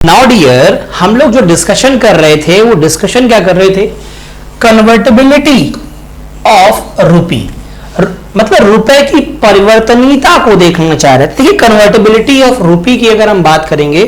Now dear, हम लोग जो डिस्कशन कर रहे थे वो डिस्कशन क्या कर रहे थे? कन्वर्टेबिलिटी ऑफ रूपी, मतलब रुपए की परिवर्तनीयता को देखना चाह रहे थे। देखिए, कन्वर्टेबिलिटी ऑफ रूपी की अगर हम बात करेंगे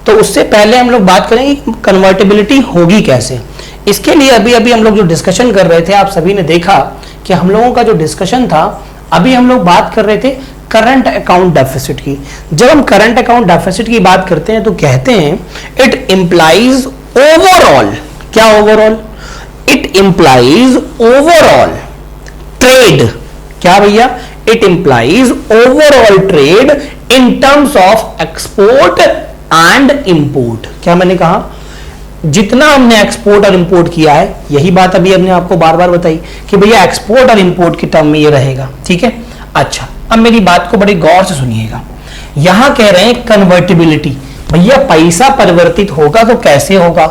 तो उससे पहले हम लोग बात करेंगे कन्वर्टेबिलिटी होगी कैसे। इसके लिए अभी अभी हम लोग जो डिस्कशन कर रहे थे, आप सभी ने देखा कि हम लोगों का जो डिस्कशन था, अभी हम लोग बात कर रहे थे करंट अकाउंट डेफिसिट की। जब हम करंट अकाउंट डेफिसिट की बात करते हैं तो कहते हैं इट इंप्लाइज ओवरऑल, क्या overall? It implies overall trade, क्या भैया? It implies overall trade in terms of export and import. क्या मैंने कहा? जितना हमने एक्सपोर्ट और इंपोर्ट किया है, यही बात अभी हमने आपको बार बार बताई कि भैया एक्सपोर्ट और इंपोर्ट की टर्म में ये रहेगा, ठीक है। अच्छा, अब मेरी बात को बड़ी गौर से सुनिएगा। यहां कह रहे हैं कन्वर्टिबिलिटी, भैया पैसा परिवर्तित होगा तो कैसे होगा?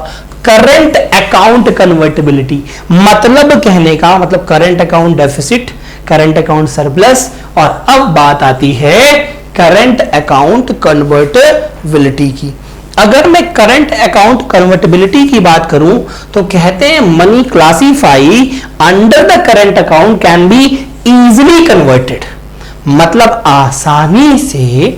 करंट अकाउंट कन्वर्टिबिलिटी, मतलब कहने का मतलब current account deficit, current account surplus, और अब बात आती है करंट अकाउंट कन्वर्टेबिलिटी की। अगर मैं करंट अकाउंट कन्वर्टेबिलिटी की बात करूं तो कहते हैं money classify under the current account can be easily converted, मतलब आसानी से,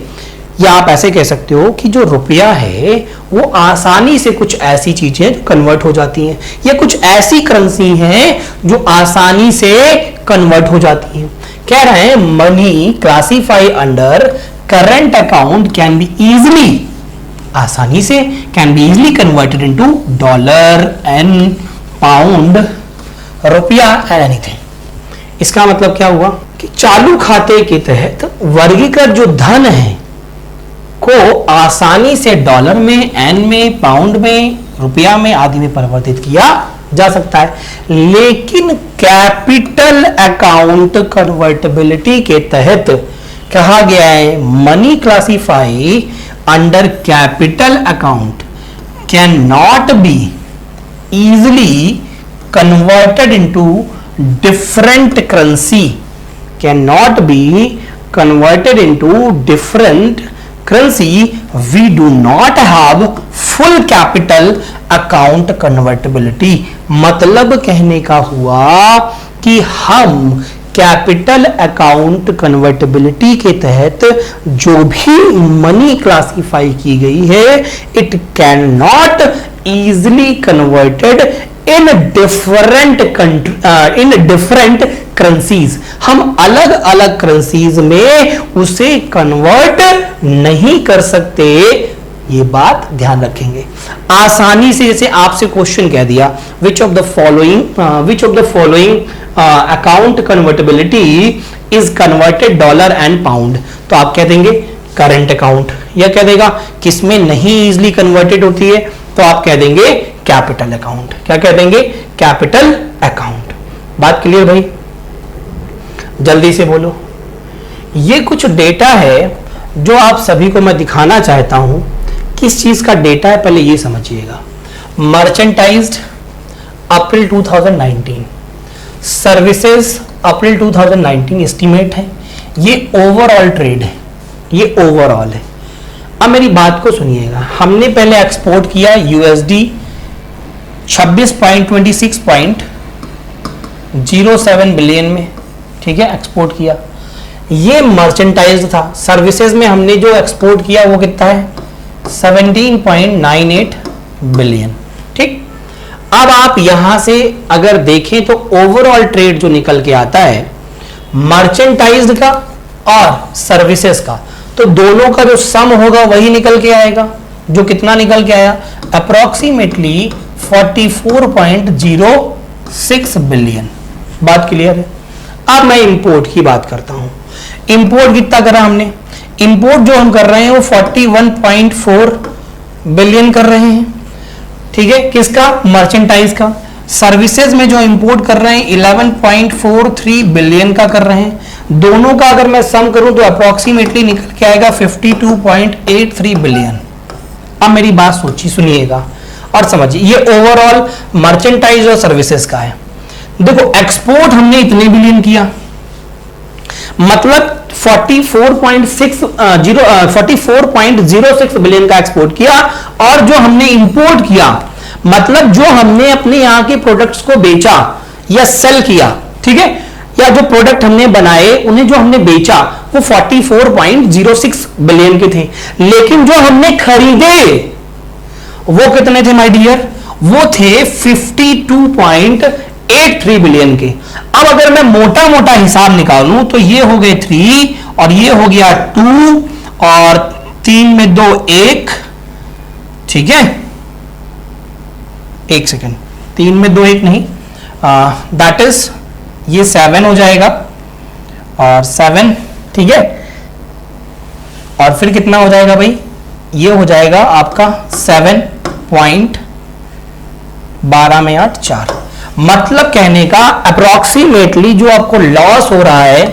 या आप ऐसे कह सकते हो कि जो रुपया है वो आसानी से कुछ ऐसी चीजें कन्वर्ट हो जाती हैं, या कुछ ऐसी करेंसी हैं जो आसानी से कन्वर्ट हो जाती हैं। कह रहे हैं money classify under current account can be easily, आसानी से, can be easily converted into dollar and pound, रुपया एंड एनीथिंग। इसका मतलब क्या हुआ कि चालू खाते के तहत वर्गीकृत जो धन है को आसानी से डॉलर में, एन में, पाउंड में, रुपया में आदि में परिवर्तित किया जा सकता है। लेकिन कैपिटल अकाउंट कन्वर्टेबिलिटी के तहत कहा गया है money classify under capital account can not be easily converted into different currency, cannot be converted into different currency. We do not have full capital account convertibility, मतलब कहने का हुआ कि हम कैपिटल अकाउंट कन्वर्टेबिलिटी के तहत जो भी मनी क्लासिफाई की गई है, it can not easily converted in different currencies, हम अलग अलग करेंसीज में उसे कन्वर्ट नहीं कर सकते। ये बात ध्यान रखेंगे। आसानी से, जैसे आपसे क्वेश्चन कह दिया which of the following account convertibility is converted dollar and pound, तो आप कह देंगे करंट अकाउंट, या कह देगा किसमें नहीं इजिली कन्वर्टेड होती है, तो आप कह देंगे कैपिटल अकाउंट। क्या कह देंगे? Capital account. बात क्लियर भाई? जल्दी से बोलो। ये कुछ डेटा है जो आप सभी को मैं दिखाना चाहता हूं। किस चीज का डेटा है पहले ये समझिएगा। मर्चेंटाइज्ड अप्रैल 2019, सर्विसेज अप्रैल 2019 एस्टीमेट है। ये ओवरऑल ट्रेड है, ये ओवरऑल है। अब मेरी बात को सुनिएगा। हमने पहले एक्सपोर्ट किया यूएसडी 26.26.07 बिलियन में, ठीक है, एक्सपोर्ट किया। ये मर्चेंटाइज था। सर्विसेज में हमने जो एक्सपोर्ट किया वो कितना है? 17.98 बिलियन, ठीक। अब आप यहां से अगर देखें तो ओवरऑल ट्रेड जो निकल के आता है मर्चेंटाइज का और सर्विसेज का, तो दोनों का जो सम होगा वही निकल के आएगा। जो कितना निकल के आया? Approximately 44.06 billion. बात क्लियर है? अब मैं इंपोर्ट की बात करता हूं। इंपोर्ट कितना करा हमने? इंपोर्ट जो हम कर रहे हैं वो 41.4 बिलियन कर रहे हैं, ठीक है, किसका? मर्चेंटाइज का। सर्विसेज में जो इंपोर्ट कर रहे हैं 11.43 बिलियन का कर रहे हैं। दोनों का अगर मैं सम करूं तो अप्रोक्सीमेटली निकल के आएगा 52.83 बिलियन। अब मेरी बात सुनिएगा और समझिए। ये ओवरऑल मर्चेंटाइज और सर्विसेज का है। देखो, एक्सपोर्ट हमने इतने बिलियन किया, मतलब 44.06 बिलियन का एक्सपोर्ट किया, और जो हमने इंपोर्ट किया, मतलब जो हमने अपने यहां के प्रोडक्ट्स को बेचा या सेल किया, ठीक है, या जो प्रोडक्ट हमने बनाए उन्हें जो हमने बेचा वो 44.06 बिलियन के थे। लेकिन जो हमने खरीदे वो कितने थे माय डियर? वो थे 52.83 बिलियन के। अब अगर मैं मोटा मोटा हिसाब निकालूं तो ये हो गए 3 और ये हो गया 2 और 3 में 2 1, ठीक है, एक सेकेंड, 3 में 2 1 नहीं, दैट इज ये 7 हो जाएगा और 7, ठीक है, और फिर कितना हो जाएगा भाई? ये हो जाएगा आपका 7.12 में 8 4। मतलब कहने का अप्रोक्सीमेटली जो आपको लॉस हो रहा है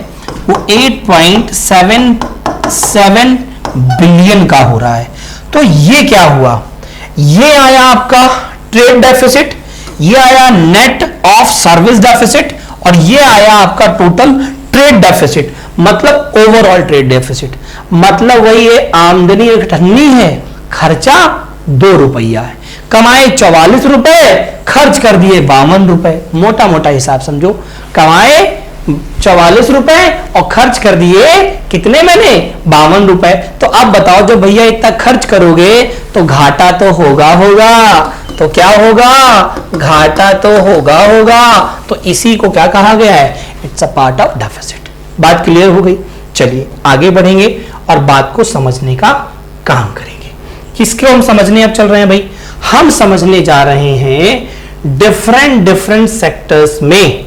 वो 8.77 बिलियन का हो रहा है। तो ये क्या हुआ? ये आया आपका ट्रेड डेफिसिट, ये आया नेट ऑफ सर्विस डेफिसिट, और ये आया आपका टोटल ट्रेड डेफिसिट, मतलब ओवरऑल ट्रेड डेफिसिट। मतलब वही है, आमदनी 98 है, खर्चा 2 रुपया है, कमाए 44 रुपए, खर्च कर दिए 52 रुपए। मोटा मोटा हिसाब समझो, कमाए 44 रुपए और खर्च कर दिए कितने मैंने? 52 रुपए। तो अब बताओ, जब भैया इतना खर्च करोगे तो घाटा तो होगा होगा, तो क्या होगा? घाटा तो होगा होगा। तो इसी को क्या कहा गया है? It's a part of deficit. बात क्लियर हो गई? चलिए आगे बढ़ेंगे और बात को समझने का काम करेंगे। किसको हम समझने अब चल रहे हैं भाई? हम समझने जा रहे हैं डिफरेंट सेक्टर्स में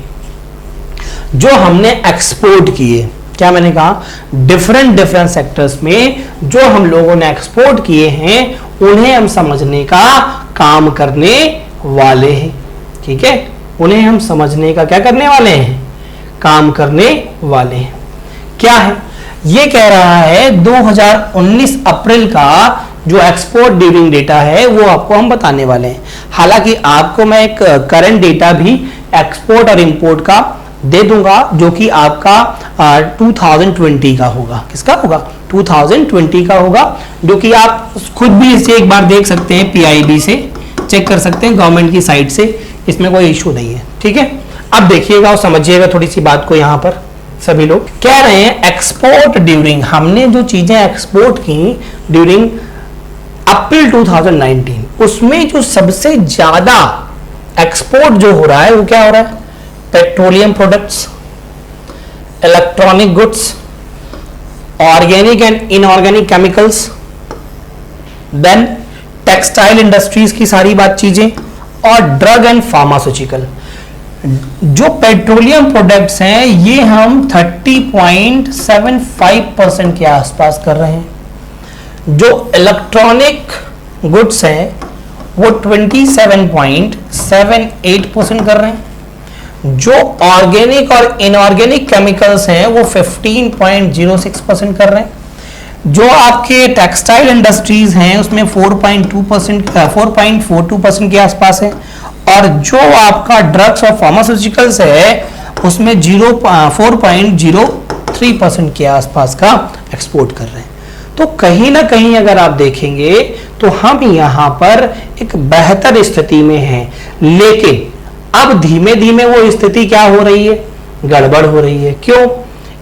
जो हमने एक्सपोर्ट किए। क्या मैंने कहा? डिफरेंट सेक्टर्स में जो हम लोगों ने एक्सपोर्ट किए हैं उन्हें हम समझने का काम करने वाले हैं, ठीक है, उन्हें हम समझने का क्या करने वाले हैं? काम करने वाले हैं। क्या है ये? कह रहा है 2019 अप्रैल का जो एक्सपोर्ट ड्यूरिंग डेटा है वो आपको हम बताने वाले हैं। हालांकि आपको मैं एक करंट डेटा भी एक्सपोर्ट और इंपोर्ट का दे दूंगा जो कि आपका 2020 का होगा। किसका होगा? 2020 का होगा, जो कि आप खुद भी इसे एक बार देख सकते हैं, पीआईबी से चेक कर सकते हैं, गवर्नमेंट की साइट से, इसमें कोई इशू नहीं है, ठीक है। अब देखिएगा और समझिएगा थोड़ी सी बात को। यहां पर सभी लोग कह रहे हैं एक्सपोर्ट ड्यूरिंग, हमने जो चीजें एक्सपोर्ट की ड्यूरिंग अप्रैल 2019, उसमें जो सबसे ज्यादा एक्सपोर्ट जो हो रहा है वो क्या हो रहा है? Petroleum products, electronic goods, organic and inorganic chemicals, then textile industries की सारी बात चीजें, और ड्रग एंड फार्मास्यूटिकल। जो पेट्रोलियम प्रोडक्ट्स हैं ये हम 30.75% के आसपास कर रहे हैं। जो इलेक्ट्रॉनिक गुड्स हैं वो 27.78% कर रहे हैं। जो ऑर्गेनिक और इनऑर्गेनिक केमिकल्स हैं वो 15.06% कर रहे हैं। जो आपके टेक्सटाइल इंडस्ट्रीज हैं उसमें 4.42% के आसपास है। और जो आपका ड्रग्स और फार्मास्यूटिकल्स है उसमें 4.03% के आसपास का एक्सपोर्ट कर रहे हैं। तो कहीं ना कहीं अगर आप देखेंगे तो हम यहां पर एक बेहतर स्थिति में हैं, लेकिन अब धीमे धीमे वो स्थिति क्या हो रही है? गड़बड़ हो रही है। क्यों?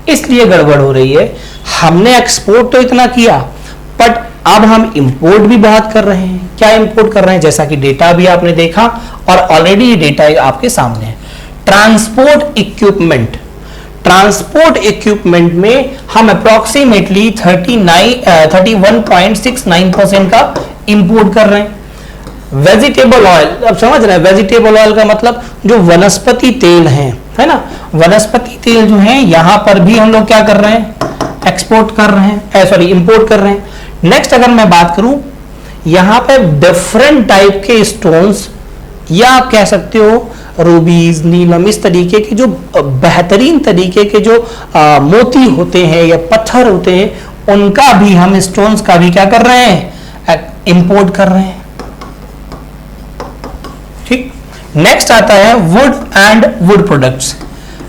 इसलिए गड़बड़ हो रही है, हमने एक्सपोर्ट तो इतना किया बट अब हम इंपोर्ट भी बहुत कर रहे हैं। क्या इंपोर्ट कर रहे हैं? जैसा कि डेटा भी आपने देखा और ऑलरेडी डेटा आपके सामने है। ट्रांसपोर्ट इक्विपमेंट में हम अप्रोक्सीमेटली 31.69% का इंपोर्ट कर रहे हैं। वेजिटेबल ऑयल, अब समझ रहे हैं, वेजिटेबल ऑयल का मतलब जो वनस्पति तेल है ना, वनस्पति तेल जो है यहां पर भी हम लोग क्या कर रहे हैं? एक्सपोर्ट कर रहे हैं, सॉरी इंपोर्ट कर रहे हैं। नेक्स्ट अगर मैं बात करूं, यहां पे डिफरेंट टाइप के स्टोन्स, या आप कह सकते हो रूबीज, नीलम, इस तरीके के जो बेहतरीन तरीके के जो मोती होते हैं या पत्थर होते हैं, उनका भी हम स्टोन्स का भी क्या कर रहे हैं? इंपोर्ट कर रहे हैं। ठीक। नेक्स्ट आता है वुड एंड वुड प्रोडक्ट्स।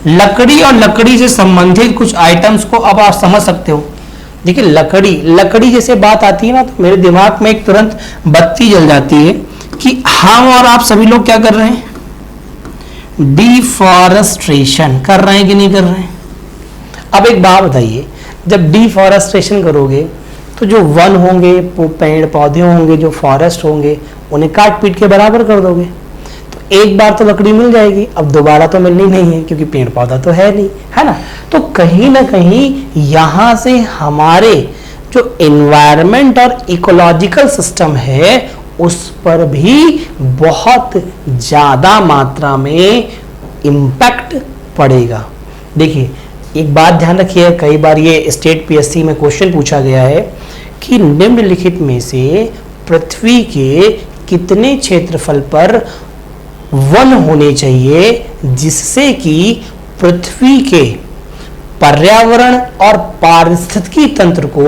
लकड़ी और लकड़ी से संबंधित कुछ आइटम्स को अब आप समझ सकते हो। देखिए लकड़ी जैसे बात आती है ना, तो मेरे दिमाग में एक तुरंत बत्ती जल जाती है कि हम और आप सभी लोग क्या कर रहे हैं, डिफॉरेस्ट्रेशन कर रहे हैं कि नहीं कर रहे हैं। अब एक बात बताइए, जब डिफॉरेस्ट्रेशन करोगे तो जो वन होंगे, पेड़ पौधे होंगे, जो फॉरेस्ट होंगे, उन्हें काट पीट के बराबर कर दोगे, तो एक बार तो लकड़ी मिल जाएगी, अब दोबारा तो मिलनी नहीं है क्योंकि पेड़ पौधा तो है नहीं, है ना। तो कहीं ना कहीं यहां से हमारे जो एनवायरनमेंट और इकोलॉजिकल सिस्टम है उस पर भी बहुत ज्यादा मात्रा में इम्पैक्ट पड़ेगा। देखिए एक बात ध्यान रखिए, कई बार ये स्टेट पीएससी में क्वेश्चन पूछा गया है कि निम्नलिखित में से पृथ्वी के कितने क्षेत्रफल पर वन होने चाहिए जिससे कि पृथ्वी के पर्यावरण और पारिस्थितिकी तंत्र को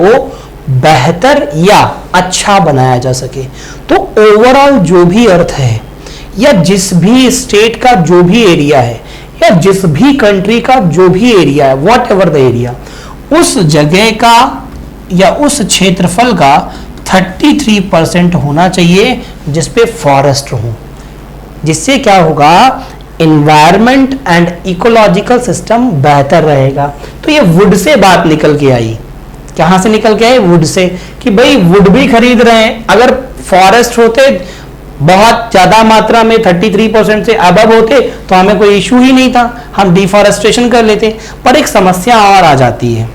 बेहतर या अच्छा बनाया जा सके। तो ओवरऑल जो भी अर्थ है या जिस भी स्टेट का जो भी एरिया है या जिस भी कंट्री का जो भी एरिया है, वॉट एवर द एरिया, उस जगह का या उस क्षेत्रफल का 33% होना चाहिए जिसपे फॉरेस्ट हो, जिससे क्या होगा, एनवायरनमेंट एंड इकोलॉजिकल सिस्टम बेहतर रहेगा। तो ये वुड से बात निकल के आई, कहां से निकल के आई, वुड से, कि भाई वुड भी खरीद रहे हैं, अगर फॉरेस्ट होते बहुत ज्यादा मात्रा में 33% से अबव होते तो हमें कोई इशू ही नहीं था, हम डिफॉरेस्टेशन कर लेते। पर एक समस्या और आ जाती है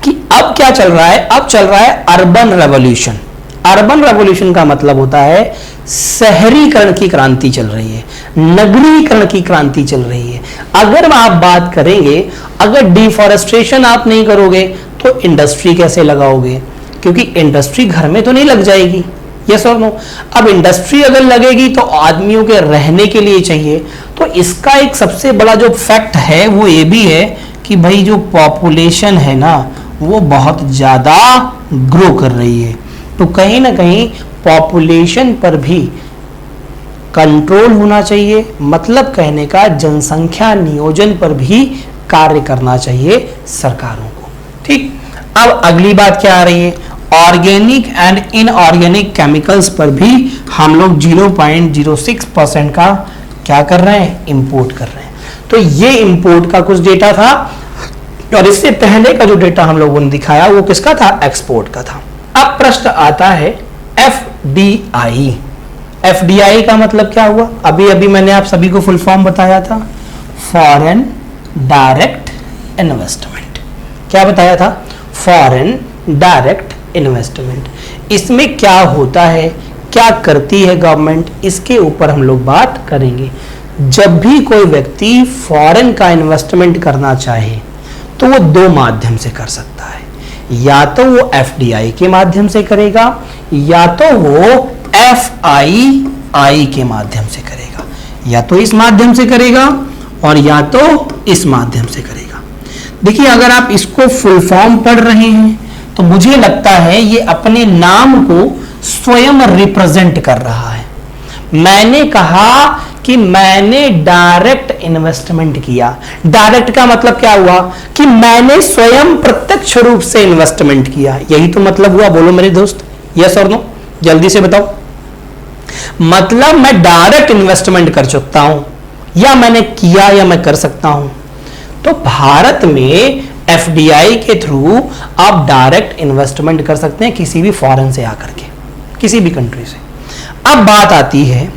कि अब क्या चल रहा है, अब चल रहा है अर्बन रेवोल्यूशन। अर्बन रेवोल्यूशन का मतलब होता है शहरीकरण की क्रांति चल रही है, नगरीकरण की क्रांति चल रही है। अगर आप बात करेंगे, अगर डिफॉरेस्टेशन आप नहीं करोगे तो इंडस्ट्री कैसे लगाओगे, क्योंकि इंडस्ट्री घर में तो नहीं लग जाएगी, यस और नो। अब इंडस्ट्री अगर लगेगी तो आदमियों के रहने के लिए चाहिए। तो इसका एक सबसे बड़ा जो फैक्ट है वो ये भी है कि भाई जो पॉपुलेशन है ना वो बहुत ज्यादा ग्रो कर रही है, तो कहीं ना कहीं पॉपुलेशन पर भी कंट्रोल होना चाहिए। मतलब कहने का जनसंख्या नियोजन पर भी कार्य करना चाहिए सरकारों को। ठीक, अब अगली बात क्या आ रही है, ऑर्गेनिक एंड इनऑर्गेनिक केमिकल्स पर भी हम लोग 0.06% का क्या कर रहे हैं, इंपोर्ट कर रहे हैं। तो ये इंपोर्ट का कुछ डेटा था, और इससे पहले का जो डेटा हम लोगों ने दिखाया वो किसका था, एक्सपोर्ट का था। अब प्रश्न आता है एफडीआई। एफडीआई का मतलब क्या हुआ, अभी अभी मैंने आप सभी को फुल फॉर्म बताया था, फॉरेन डायरेक्ट इन्वेस्टमेंट। क्या बताया था, फॉरेन डायरेक्ट इन्वेस्टमेंट। इसमें क्या होता है, क्या करती है गवर्नमेंट, इसके ऊपर हम लोग बात करेंगे। जब भी कोई व्यक्ति फॉरेन का इन्वेस्टमेंट करना चाहे तो वो दो माध्यम से कर सकता है, या तो वो एफडीआई के माध्यम से करेगा या तो वो एफआईआई के माध्यम से करेगा, या तो इस माध्यम से करेगा और या तो इस माध्यम से करेगा। देखिए अगर आप इसको फुल फॉर्म पढ़ रहे हैं तो मुझे लगता है ये अपने नाम को स्वयं रिप्रेजेंट कर रहा है। मैंने कहा कि मैंने डायरेक्ट इन्वेस्टमेंट किया। डायरेक्ट का मतलब क्या हुआ कि मैंने स्वयं प्रत्यक्ष रूप से इन्वेस्टमेंट किया, यही तो मतलब हुआ। बोलो मेरे दोस्त, यस और नो, जल्दी से बताओ। मतलब मैं डायरेक्ट इन्वेस्टमेंट कर सकता हूं, या मैंने किया, या मैं कर सकता हूं। तो भारत में एफडीआई के थ्रू आप डायरेक्ट इन्वेस्टमेंट कर सकते हैं किसी भी फॉरेन से आकर के, किसी भी कंट्री से। अब बात आती है,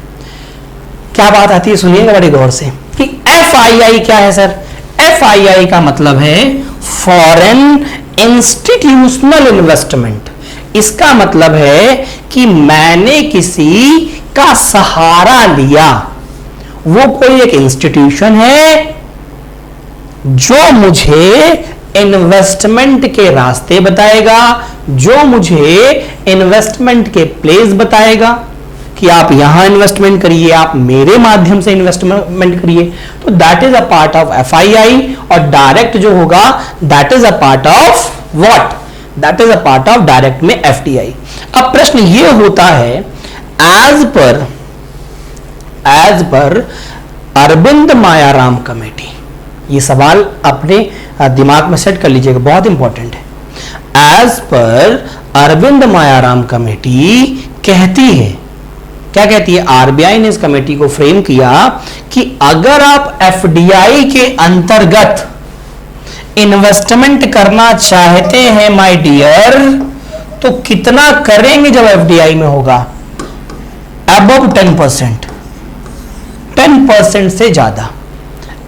क्या बात आती है, सुनिएगा बड़े गौर से, कि एफआईआई क्या है सर। एफआईआई का मतलब है फॉरेन इंस्टीट्यूशनल इन्वेस्टमेंट। इसका मतलब है कि मैंने किसी का सहारा लिया, वो कोई एक इंस्टीट्यूशन है जो मुझे इन्वेस्टमेंट के रास्ते बताएगा, जो मुझे इन्वेस्टमेंट के प्लेस बताएगा कि आप यहां इन्वेस्टमेंट करिए, आप मेरे माध्यम से इन्वेस्टमेंट करिए। तो that is a part of FII, और डायरेक्ट जो होगा that is a part of what, that is a part of direct में एफडीआई। अब प्रश्न ये होता है, as per Arvind Mayaram committee, ये सवाल अपने दिमाग में सेट कर लीजिएगा, बहुत इंपॉर्टेंट है। As per Arvind Mayaram committee कहती है, क्या कहती है? आरबीआई ने इस कमेटी को फ्रेम किया कि अगर आप एफडीआई के अंतर्गत इन्वेस्टमेंट करना चाहते हैं माय डियर, तो कितना करेंगे जब एफडीआई में होगा? अबव 10%, 10% से ज्यादा,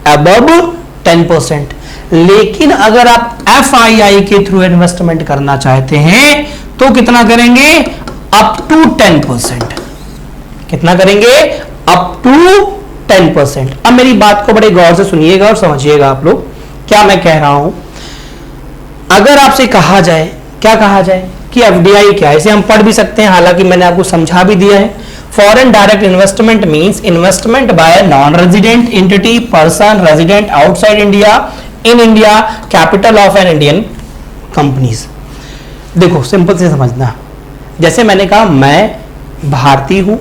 अबव 10%। लेकिन अगर आप एफआईआई के थ्रू इन्वेस्टमेंट करना चाहते हैं तो कितना करेंगे? Up to 10%। कितना करेंगे? Up to 10%। अब मेरी बात को बड़े गौर से सुनिएगा और समझिएगा आप लोग क्या मैं कह रहा हूं। अगर आपसे कहा जाए, क्या कहा जाए कि एफडीआई क्या है, इसे हम पढ़ भी सकते हैं, हालांकि मैंने आपको समझा भी दिया है। Foreign direct investment means investment by non resident entity person resident outside India in India capital of an Indian companies. देखो सिंपल से समझना, जैसे मैंने कहा मैं भारतीय हूं,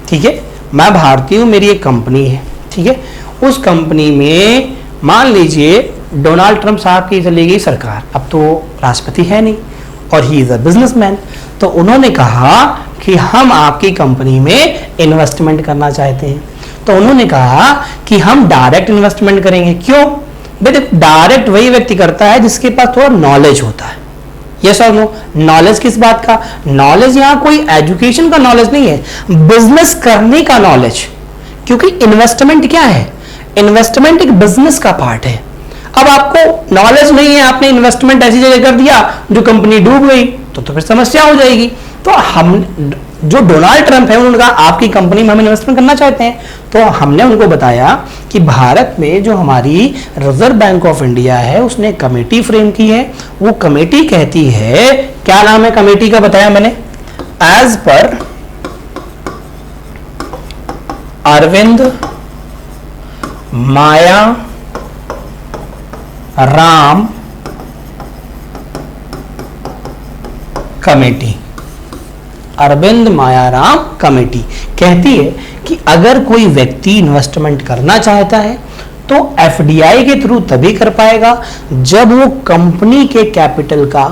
ठीक है, मैं भारतीय हूं, मेरी एक कंपनी है, ठीक है, उस कंपनी में मान लीजिए डोनाल्ड ट्रंप साहब की चली गई सरकार, अब तो राष्ट्रपति है नहीं और ही इज अ बिजनेसमैन, तो उन्होंने कहा कि हम आपकी कंपनी में इन्वेस्टमेंट करना चाहते हैं। तो उन्होंने कहा कि हम डायरेक्ट इन्वेस्टमेंट करेंगे। क्यों? देखो डायरेक्ट वही व्यक्ति करता है जिसके पास थोड़ा नॉलेज होता है। यस और नो? नॉलेज किस बात का? नॉलेज यहां कोई एजुकेशन का नॉलेज नहीं है, बिजनेस करने का नॉलेज। क्योंकि इन्वेस्टमेंट क्या है? इन्वेस्टमेंट एक बिजनेस का पार्ट है। अब आपको नॉलेज नहीं है, आपने इन्वेस्टमेंट ऐसी जगह कर दिया जो कंपनी डूब गई, तो फिर समस्या हो जाएगी। तो हम जो डोनाल्ड ट्रंप है उन्होंने कहा आपकी कंपनी में हम इन्वेस्टमेंट करना चाहते हैं, तो हमने उनको बताया कि भारत में जो हमारी रिजर्व बैंक ऑफ इंडिया है उसने कमेटी फ्रेम की है। वो कमेटी कहती है, क्या नाम है कमेटी का बताया मैंने? एज पर अरविंद माया राम कमेटी। अरविंद मायाराम कमेटी कहती है कि अगर कोई व्यक्ति इन्वेस्टमेंट करना चाहता है तो एफडीआई के थ्रू तभी कर पाएगा जब वो कंपनी के कैपिटल का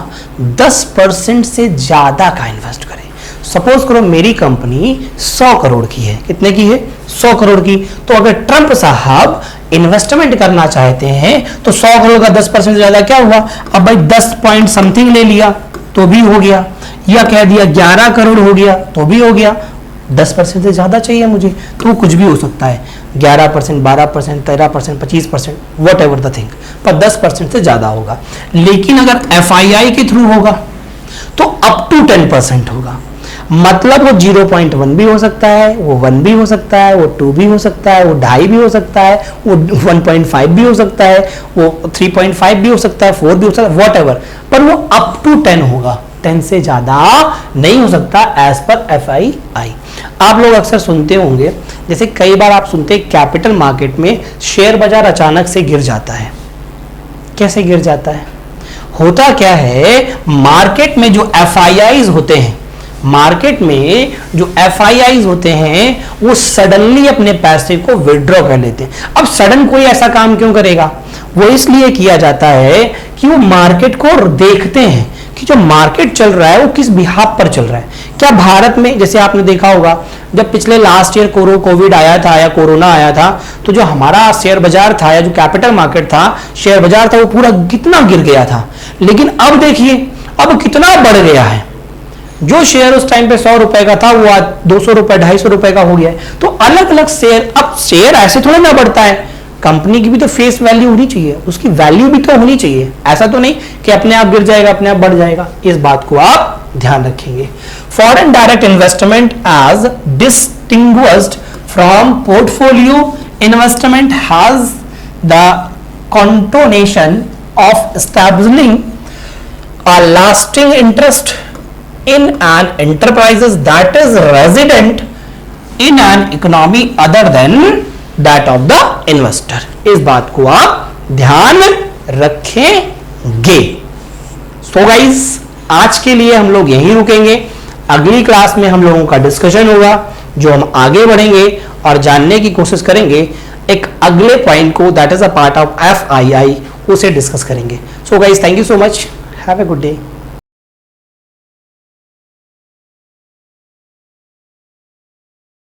10% से ज्यादा का इन्वेस्ट करे। सपोज करो मेरी कंपनी 100 करोड़ की है, कितने की है? 100 करोड़ की। तो अगर ट्रंप साहब इन्वेस्टमेंट करना चाहते हैं तो 100 करोड़ का 10% से ज्यादा क्या हुआ? अब भाई 10 पॉइंट समथिंग ले लिया तो भी हो गया, या कह दिया 11 करोड़ हो गया तो भी हो गया। 10% से ज्यादा चाहिए मुझे तो कुछ भी हो सकता है, 11%, 12%, 13%, 25%, वट एवर द थिंग, पर 10% से ज्यादा होगा। लेकिन अगर एफआईआई के थ्रू होगा तो अप टू 10% होगा। मतलब वो 0.1 भी हो सकता है, वो 1 भी हो सकता है, वो 2 भी हो सकता है, वो 2.5 भी हो सकता है, वो 1.5 भी हो सकता है, वो 3.5 भी हो सकता है, 4 भी हो सकता है, वॉट एवर, पर वो अप टू 10 होगा, 10 से ज्यादा नहीं हो सकता एज पर एफआईआई। आप लोग अक्सर सुनते होंगे, जैसे कई बार आप सुनते हैं कैपिटल मार्केट में शेयर बाजार अचानक से गिर जाता है। कैसे गिर जाता है? होता क्या है, मार्केट में जो एफआईआईज होते हैं, मार्केट में जो एफआईआईज होते हैं वो सडनली अपने पैसे को विड्रॉ कर लेते हैं। अब सडन कोई ऐसा काम क्यों करेगा? वो इसलिए किया जाता है कि वो मार्केट को देखते हैं कि जो मार्केट चल रहा है वो किस बिहाफ पर चल रहा है। क्या भारत में, जैसे आपने देखा होगा जब पिछले लास्ट ईयर कोविड आया था या कोरोना आया था, तो जो हमारा शेयर बाजार था या जो कैपिटल मार्केट था, शेयर बाजार था, वो पूरा कितना गिर गया था। लेकिन अब देखिए अब कितना बढ़ गया है। जो शेयर उस टाइम पे 100 रुपए का था वो आज 200 रुपए 250 रुपए का हो गया है। तो अलग अलग शेयर, अब शेयर ऐसे थोड़ा ना बढ़ता है, कंपनी की भी तो फेस वैल्यू होनी चाहिए, उसकी वैल्यू भी तो होनी चाहिए। ऐसा तो नहीं कि अपने आप गिर जाएगा अपने आप बढ़ जाएगा। इस बात को आप ध्यान रखेंगे। Foreign direct investment as distinguished from portfolio investment has the connotation of establishing a lasting interest in an enterprises that is resident in an economy other than that of the investor। इस बात को आप ध्यान रखेंगे। So guys, आज के लिए हम लोग यहीं रुकेंगे। अगली क्लास में हम लोगों का डिस्कशन होगा, जो हम आगे बढ़ेंगे और जानने की कोशिश करेंगे एक अगले पॉइंट को that is a part of FII उसे डिस्कस करेंगे. So guys, thank you so much, have a good day.